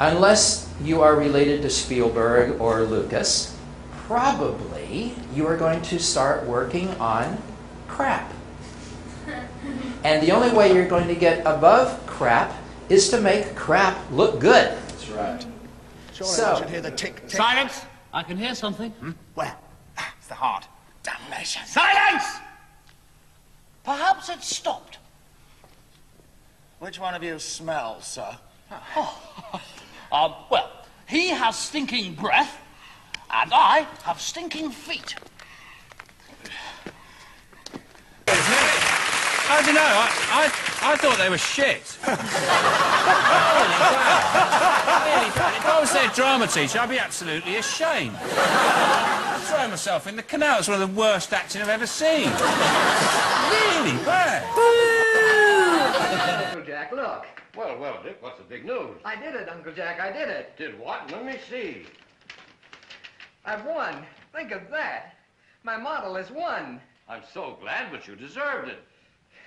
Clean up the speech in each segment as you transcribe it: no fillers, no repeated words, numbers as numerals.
unless you are related to Spielberg or Lucas, probably you are going to start working on crap. And the only way you're going to get above crap is to make crap look good. That's right. Surely I should hear the tick, tick. Silence! I can hear something. Where? It's the heart. Damnation. Silence! Perhaps it's stopped. Which one of you smells, sir? Well, he has stinking breath, and I have stinking feet. I don't know, I thought they were shit. Really bad. If I was their drama teacher, I'd be absolutely ashamed. I'd throw myself in the canal. It's one of the worst acting I've ever seen. Really bad. Uncle Jack, look. Well, Dick, what's the big news? I did it, Uncle Jack, I did it. Did what? Let me see. I've won. Think of that. My model has won. I'm so glad, but you deserved it.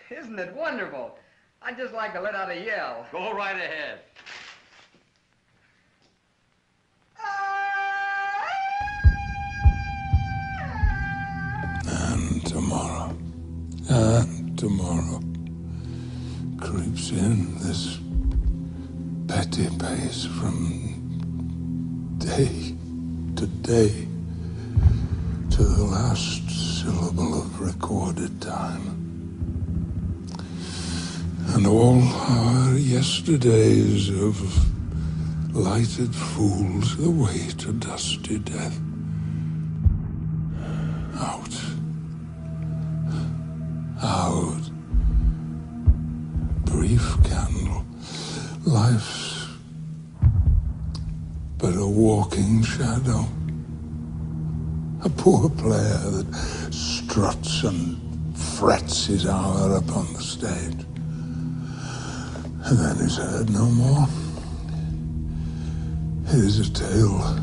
Isn't it wonderful? I'd just like to let out a yell. Go right ahead. And tomorrow creeps in this petty pace from day to day to the last syllable of recorded time. And all our yesterdays of lighted fools away to dusty death. Out. Brief candle. Life's but a walking shadow. A poor player that struts and frets his hour upon the stage. And then is heard no more. It is a tale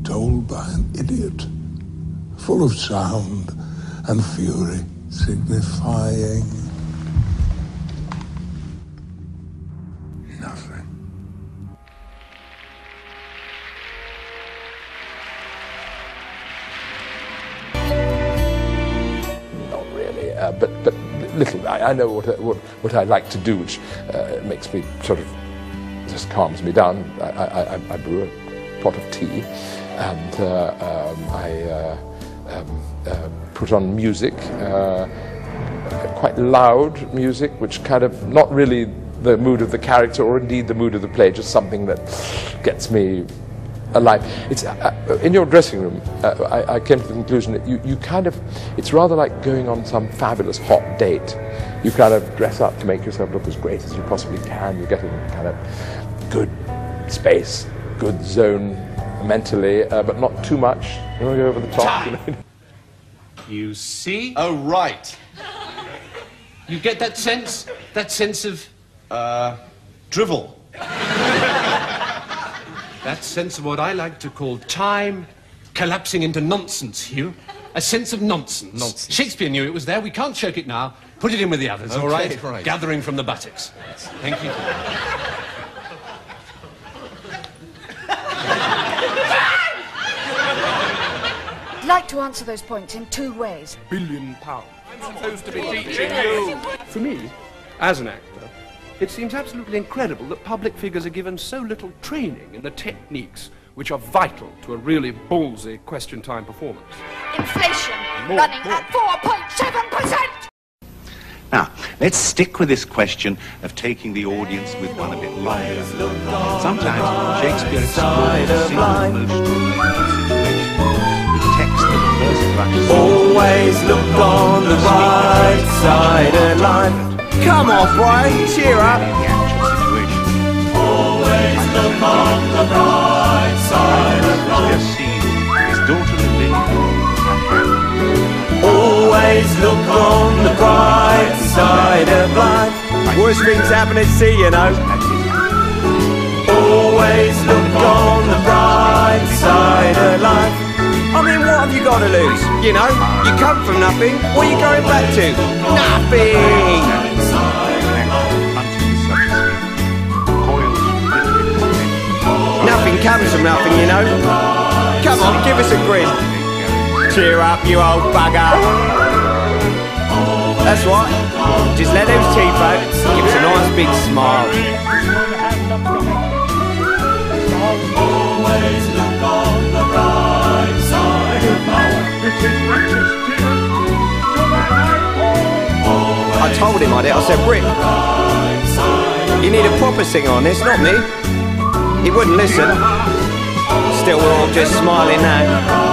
told by an idiot, full of sound and fury, signifying nothing. Not really, but little. I know what I like to do, which makes me sort of just calms me down. I brew a pot of tea, and I put on music, quite loud music, which kind of not really the mood of the character or indeed the mood of the play, just something that gets me alive. It's in your dressing room. I came to the conclusion that you kind of, it's rather like going on some fabulous hot date. You kind of dress up to make yourself look as great as you possibly can. You get in kind of good space, good zone mentally, but not too much. You don't go over the top. You know? You see? Oh, right. You get that sense? That sense of... Drivel. That sense of what I like to call time collapsing into nonsense, Hugh. A sense of nonsense. Nonsense. Shakespeare knew it was there. We can't choke it now. Put it in with the others, all Okay, right? right. Gathering from the buttocks. Thank you. I'd like to answer those points in two ways. £1 billion. I'm supposed to be teaching you. For me, as an actor, it seems absolutely incredible that public figures are given so little training in the techniques which are vital to a really ballsy question time performance. Inflation running at 4.7%! Now, let's stick with this question of taking the audience with one a bit longer. Sometimes Shakespeare explores a single most situation. The text of the first fraction. Always look on the right side of life. Come on, boy, cheer up. The actual situation. Always look on the right side of life. Just seen his daughter Lavinia and Hamlet. Always look on the bright side of life. Worst things happen at sea, you know. Always look on the bright side of life. I mean, what have you got to lose? You know, you come from nothing. What are you going back to? Nothing! come from nothing, you know. Come on, give us a grin. Cheer up, you old bugger. That's right. Just let those teeth out. Give us a nice big smile. Always look on the bright side of life. It is richest dear to my life. I told him I did. I said, Rick, you need a proper singer on this, not me. He wouldn't listen. Still, we're all just smiling now.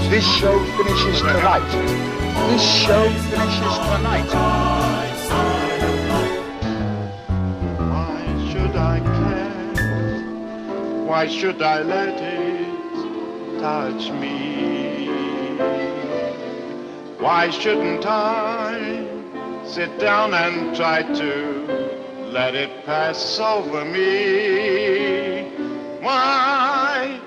This show finishes tonight. This show finishes tonight. Why should I care? Why should I let it touch me? Why shouldn't I sit down and try to let it pass over me? Why?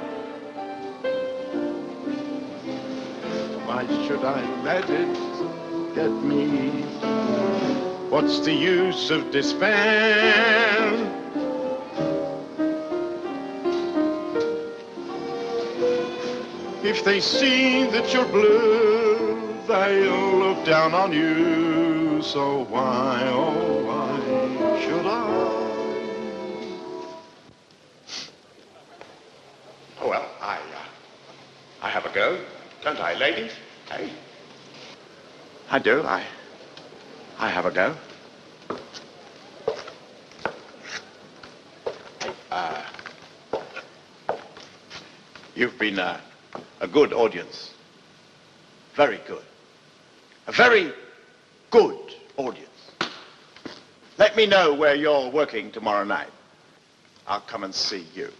Why should I let it get me? What's the use of despair? If they see that you're blue, they'll look down on you. So why, oh why should I? Oh, well, I have a go, don't I, ladies? Hey? I do, I have a go. Hey, you've been a good audience. Very good. A very good audience. Let me know where you're working tomorrow night. I'll come and see you.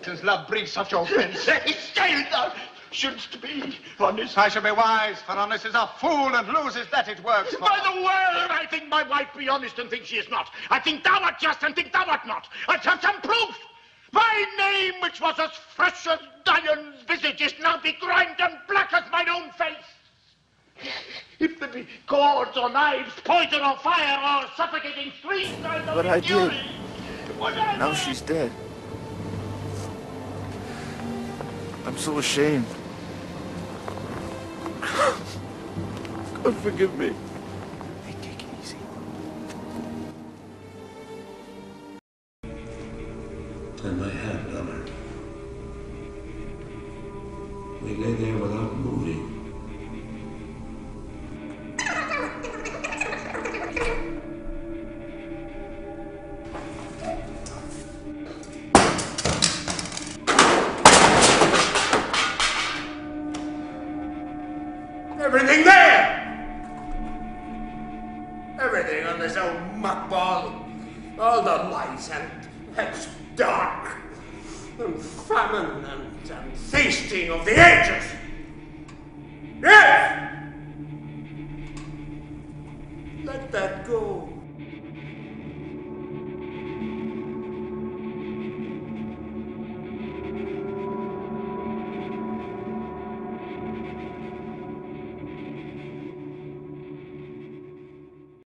Since love brings such offense, still thou shouldst be honest. I shall be wise, for honest is a fool and loses that it works for. By the word, I think my wife be honest and think she is not. I think thou art just and think thou art not. I have some proof. My name, which was as fresh as Dian's visage, is now begrimed and black as mine own face. If there be cords or knives, poison or fire or suffocating streams, I know But I fury. did. Now she's dead. I'm so ashamed. God forgive me. Hey, take it easy. Turn my hand on her. We lay there without moving. Everything there! Everything on this old muckball. All the lights, and it's dark. And famine and feasting of the ages. Yes! Let that go.